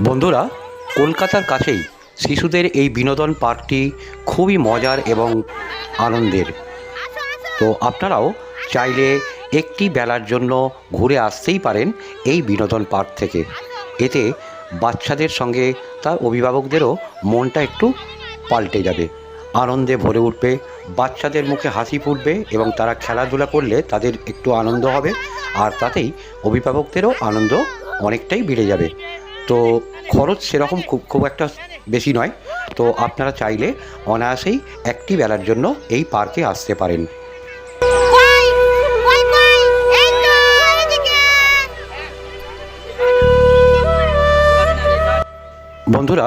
বন্ধুরা, কলকাতার কাছেই শিশুদের এই বিনোদন পার্কটি খুবই মজার এবং আনন্দের। তো আপনারাও চাইলে একটি বেলার জন্য ঘুরে আসতেই পারেন এই বিনোদন পার্ক থেকে। এতে বাচ্চাদের সঙ্গে তার অভিভাবকদেরও মনটা একটু পাল্টে যাবে, আনন্দে ভরে উঠবে, বাচ্চাদের মুখে হাসি ফুটবে এবং তারা খেলাধুলা করলে তাদের একটু আনন্দ হবে, আর তাতেই অভিভাবকদেরও আনন্দ অনেকটাই বেড়ে যাবে। তো খরচ সেরকম খুব একটা বেশি নয়। তো আপনারা চাইলে অনায়াসেই একটি বেলার জন্য এই পার্কে আসতে পারেন। বন্ধুরা,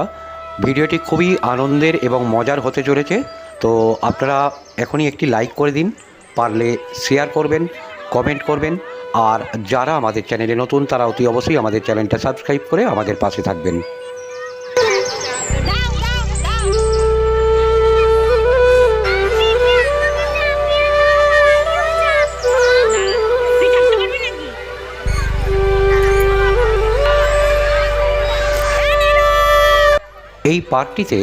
ভিডিওটি খুবই আনন্দের এবং মজার হতে চলেছে। তো আপনারা এখনই একটি লাইক করে দিন, পারলে শেয়ার করবেন, কমেন্ট করবেন, আর যারা আমাদের চ্যানেলে নতুন তারা অতি অবশ্যই আমাদের চ্যানেলটা সাবস্ক্রাইব করে আমাদের পাশে থাকবেন। এই পার্কটিতে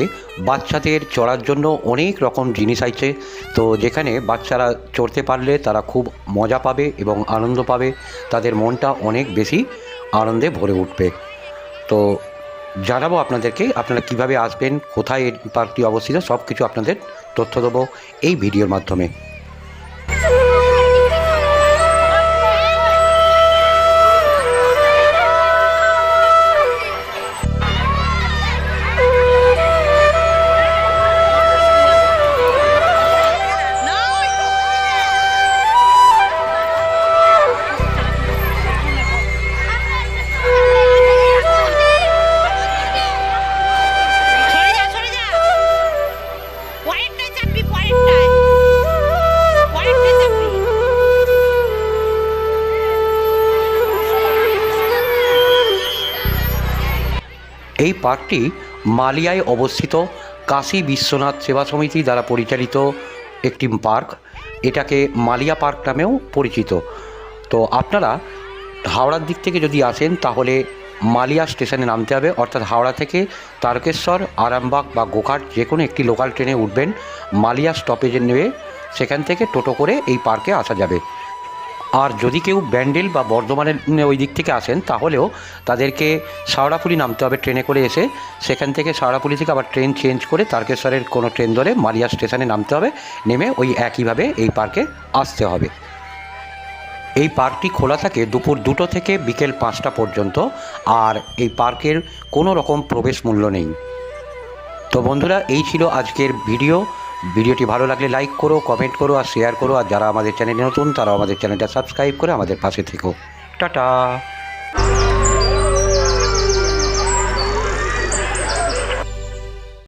বাচ্চাদের চড়ার জন্য অনেক রকম জিনিস আছে। তো যেখানে বাচ্চারা চড়তে পারলে তারা খুব মজা পাবে এবং আনন্দ পাবে, তাদের মনটা অনেক বেশি আনন্দে ভরে উঠবে। তো জানাবো আপনাদেরকে আপনারা কিভাবে আসবেন, কোথায় এই পার্কটি অবস্থিত, সব কিছু আপনাদের তথ্য দেবো এই ভিডিওর মাধ্যমে। এই পার্কটি মালিয়ায় অবস্থিত কাশী বিশ্বনাথ সেবা সমিতি দ্বারা পরিচালিত একটি পার্ক। এটাকে মালিয়া পার্ক নামেও পরিচিত। তো আপনারা হাওড়ার দিক থেকে যদি আসেন তাহলে মালিয়া স্টেশনে নামতে হবে, অর্থাৎ হাওড়া থেকে তারকেশ্বর, আরামবাগ বা গোঘাট যে কোনো একটি লোকাল ট্রেনে উঠবেন, মালিয়া স্টপেজে নেমে সেখান থেকে টোটো করে এই পার্কে আসা যাবে। আর যদি কেউ ব্যান্ডেল বা বর্ধমানের ওই দিক থেকে আসেন তাহলেও তাদেরকে শেওড়াফুলি নামতে হবে ট্রেনে করে এসে, সেখান থেকে শেওড়াফুলি থেকে আবার ট্রেন চেঞ্জ করে তারকেশ্বরের কোনো ট্রেন ধরে মালিয়া স্টেশনে নামতে হবে, নেমে ওই একইভাবে এই পার্কে আসতে হবে। এই পার্কটি খোলা থাকে দুপুর 2টো থেকে বিকেল 5টা পর্যন্ত, আর এই পার্কের কোনো রকম প্রবেশ মূল্য নেই। তো বন্ধুরা, এই ছিল আজকের ভিডিওটি ভালো লাগলে লাইক করো, কমেন্ট করো আর শেয়ার করো, আর যারা আমাদের চ্যানেলে নতুন তারা আমাদের চ্যানেলটা সাবস্ক্রাইব করে আমাদের পাশে থেকো। টাটা।